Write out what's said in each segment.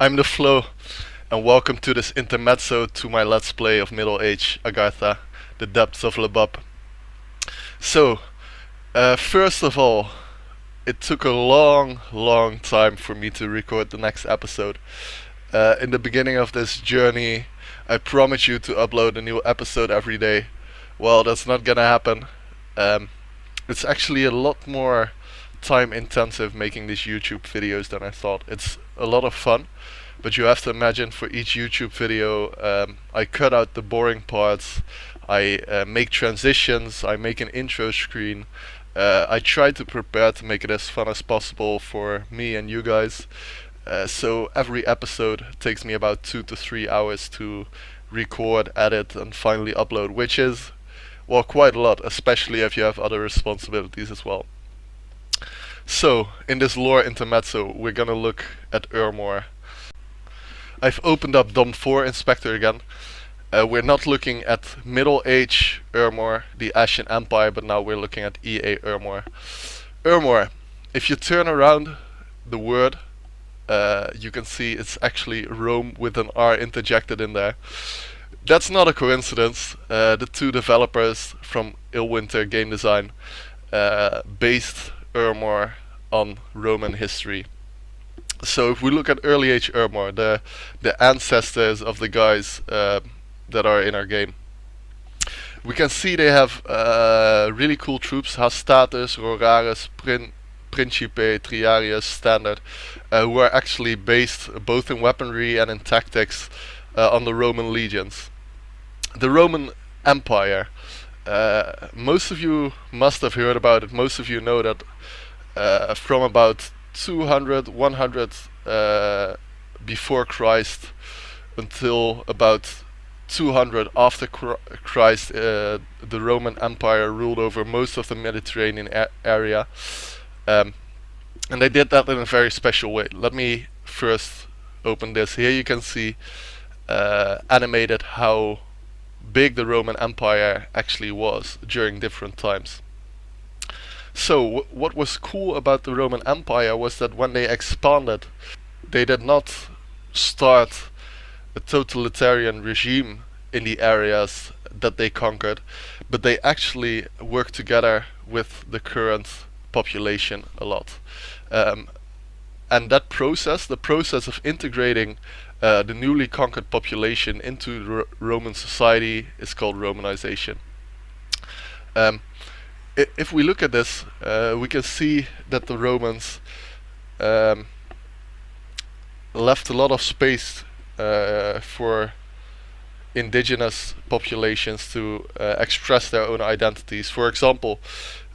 I'm the Flow, and welcome to this Intermezzo to my Let's Play of Middle Age Agartha, the Depths of Lebub. So, first of all, it took a long time for me to record the next episode. In the beginning of this journey, I promised you to upload a new episode every day. Well, that's not gonna happen. It's actually a lot more time intensive making these YouTube videos than I thought. It's a lot of fun, but you have to imagine for each YouTube video I cut out the boring parts, I make transitions, I make an intro screen, I try to prepare to make it as fun as possible for me and you guys. So every episode takes me about 2 to 3 hours to record, edit and finally upload, which is, well, quite a lot, especially if you have other responsibilities as well. So, in this lore intermezzo, we're gonna look at Ermor. I've opened up DOM 4 Inspector again. We're not looking at Middle Age Ermor, the Ashen Empire, but now we're looking at EA Ermor. Ermor, if you turn around the word, you can see it's actually Rome with an R interjected in there. That's not a coincidence. The two developers from Illwinter Game Design based Ermor on Roman history. So if we look at early age Ermor, the ancestors of the guys that are in our game, we can see they have really cool troops: Hastatus, Roraris, Principe, Triarius, Standard, who are actually based both in weaponry and in tactics on the Roman legions. The Roman Empire, most of you must have heard about it. Most of you know that from about 200, 100 before Christ until about 200 after Christ, the Roman Empire ruled over most of the Mediterranean area, and they did that in a very special way. Let me first open this. Here you can see animated how big the Roman Empire actually was during different times. So what was cool about the Roman Empire was that when they expanded, they did not start a totalitarian regime in the areas that they conquered, but they actually worked together with the current population a lot. And that process, the process of integrating the newly conquered population into the Roman society, is called romanization. If we look at this, we can see that the Romans left a lot of space for indigenous populations to express their own identities. For example,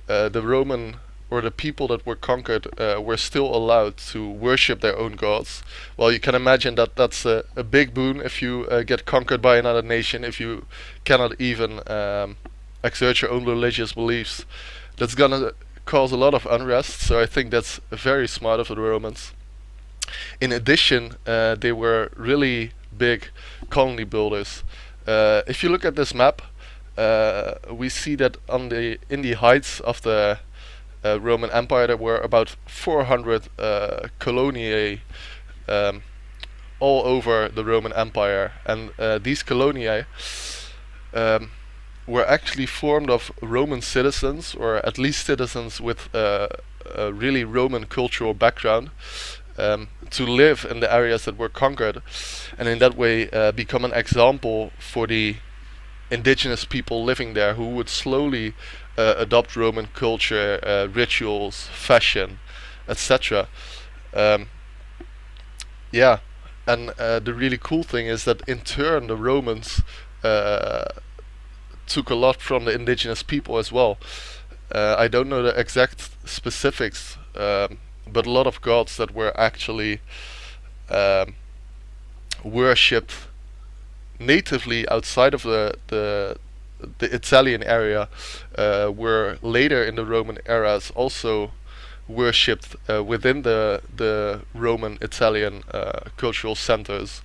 the Roman or the people that were conquered were still allowed to worship their own gods. Well, you can imagine that that's a big boon if you get conquered by another nation, if you cannot even exert your own religious beliefs. That's gonna cause a lot of unrest, so I think that's very smart of the Romans. In addition, they were really big colony builders. If you look at this map, we see that in the heights of the Roman Empire there were about 400 coloniae all over the Roman Empire, and these coloniae were actually formed of Roman citizens, or at least citizens with a really Roman cultural background, to live in the areas that were conquered, and in that way become an example for the indigenous people living there, who would slowly adopt Roman culture, rituals, fashion, etc. Yeah, and the really cool thing is that in turn the Romans took a lot from the indigenous people as well. I don't know the exact specifics, but a lot of gods that were actually worshipped natively outside of the Italian area were later in the Roman eras also worshipped within the Roman Italian cultural centers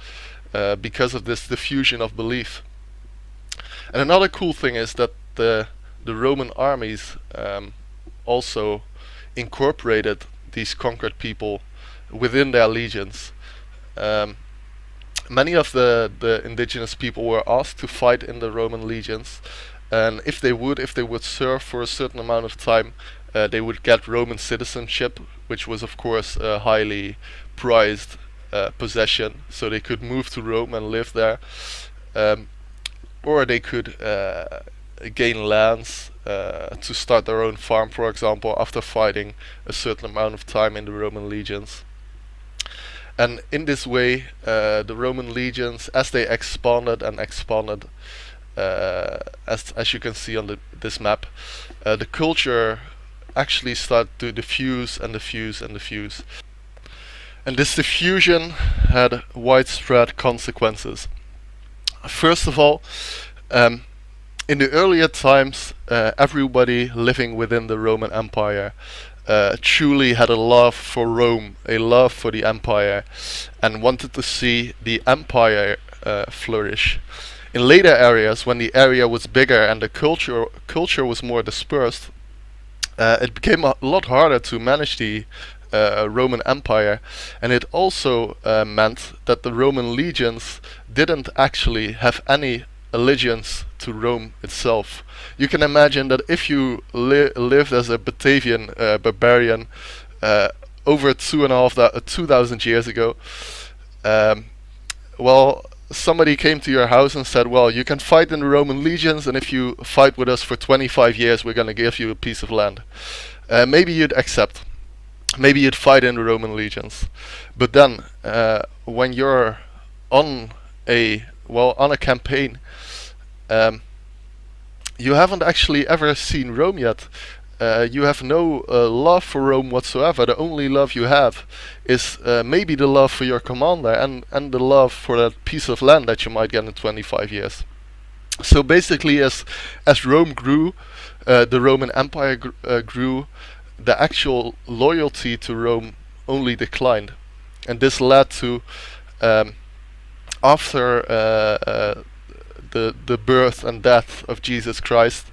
because of this diffusion of belief. And another cool thing is that the Roman armies also incorporated these conquered people within their legions. many of the indigenous people were asked to fight in the Roman legions, and if they would serve for a certain amount of time, they would get Roman citizenship, which was of course a highly prized possession. So they could move to Rome and live there, or they could gain lands to start their own farm, for example, after fighting a certain amount of time in the Roman legions. And in this way, the Roman legions, as they expanded and expanded, as you can see on this map, the culture actually started to diffuse and diffuse and diffuse. And this diffusion had widespread consequences. First of all, in the earlier times, everybody living within the Roman Empire truly had a love for Rome, a love for the empire, and wanted to see the empire flourish. In later areas, when the area was bigger and the culture was more dispersed, it became a lot harder to manage the Roman Empire, and it also meant that the Roman legions didn't actually have any allegiance to Rome itself. You can imagine that if you lived as a Batavian barbarian over 2,000 years ago, well, somebody came to your house and said, well, you can fight in the Roman legions, and if you fight with us for 25 years, we're going to give you a piece of land. Maybe you'd accept. Maybe you'd fight in the Roman legions. But then, when you're on a campaign, you haven't actually ever seen Rome yet. You have no love for Rome whatsoever. The only love you have is maybe the love for your commander and the love for that piece of land that you might get in 25 years. So basically, as Rome grew, the Roman Empire grew, the actual loyalty to Rome only declined. And this led to, after the birth and death of Jesus Christ,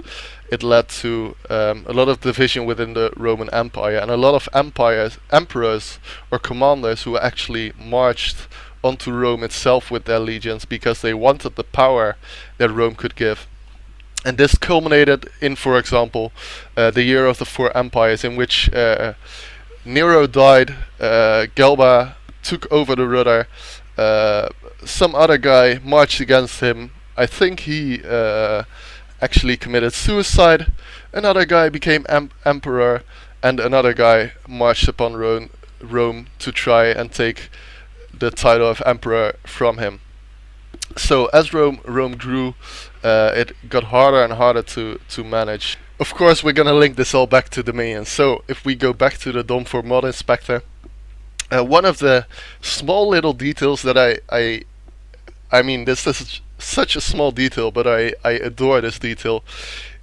it led to a lot of division within the Roman Empire, and a lot of emperors or commanders who actually marched onto Rome itself with their legions because they wanted the power that Rome could give. And this culminated in, for example, the Year of the Four Empires, in which Nero died, Galba took over the rudder, some other guy marched against him. I think he actually committed suicide. Another guy became emperor, and another guy marched upon Rome to try and take the title of emperor from him. So as Rome grew, it got harder and harder to manage. Of course, we're gonna link this all back to Dominion. So if we go back to the Dom for Mod Inspector, one of the small little details that I mean, this is such a small detail, but I adore this detail,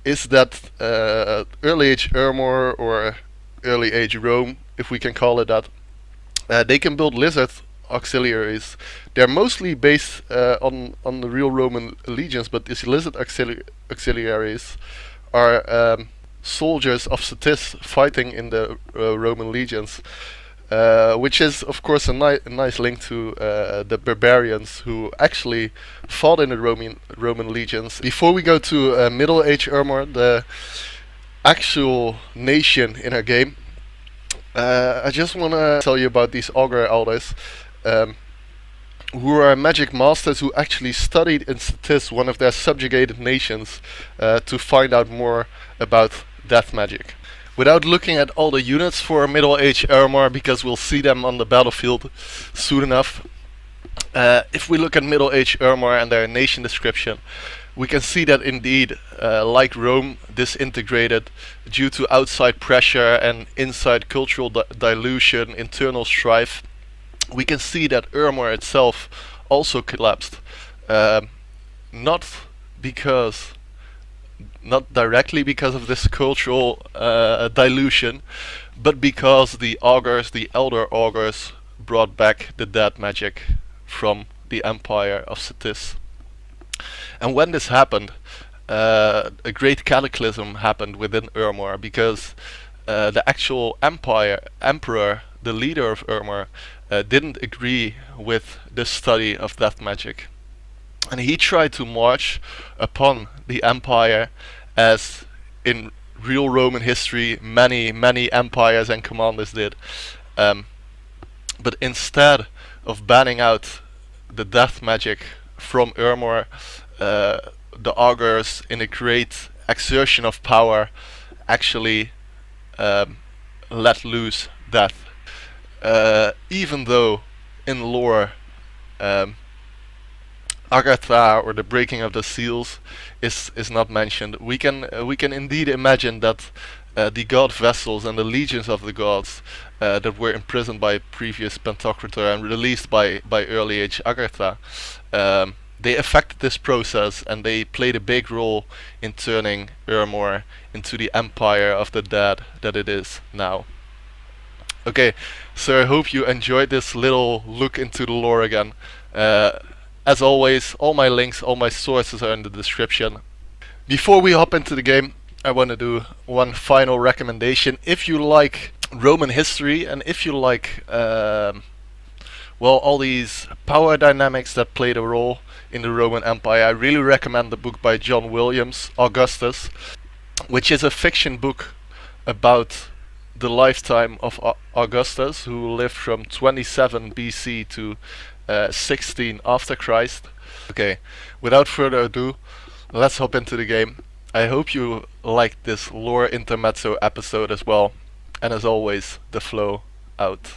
is that early age Ermor, or early age Rome, if we can call it that, they can build lizard auxiliaries. They're mostly based on the real Roman legions, but these lizard auxiliaries are soldiers of Cetis fighting in the Roman legions, which is of course a nice link to the barbarians who actually fought in the Roman legions. Before we go to Middle Age Ermor, the actual nation in our game, I just want to tell you about these Augur elders, who are magic masters who actually studied in Cetis, one of their subjugated nations, to find out more about death magic. Without looking at all the units for Middle Age Ermor, because we'll see them on the battlefield soon enough, if we look at Middle Age Ermor and their nation description, we can see that indeed, like Rome, disintegrated due to outside pressure and inside cultural dilution, internal strife. We can see that Ermor itself also collapsed, not directly because of this cultural dilution, but because the augurs, the elder augurs, brought back the dead magic from the empire of Cetis. And when this happened, a great cataclysm happened within Ermor, because the actual emperor, the leader of Ermor, didn't agree with this study of death magic. And he tried to march upon the empire, as in real Roman history many empires and commanders did. Um, but instead of banning out the death magic from Ermor, the augurs, in a great exertion of power, actually let loose death. Even though in lore, Agartha, or the breaking of the seals, is not mentioned, we can indeed imagine that the god vessels and the legions of the gods that were imprisoned by previous Pantocrator and released by early age Agartha, they affected this process, and they played a big role in turning Ermor into the empire of the dead that it is now. Okay, so I hope you enjoyed this little look into the lore again. As always, all my links, all my sources are in the description. Before we hop into the game, I want to do one final recommendation. If you like Roman history, and if you like all these power dynamics that played a role in the Roman Empire, I really recommend the book by John Williams, Augustus, which is a fiction book about the lifetime of Augustus, who lived from 27 BC to 16 after Christ. Okay, without further ado, let's hop into the game. I hope you liked this lore intermezzo episode as well, and as always, the flow out.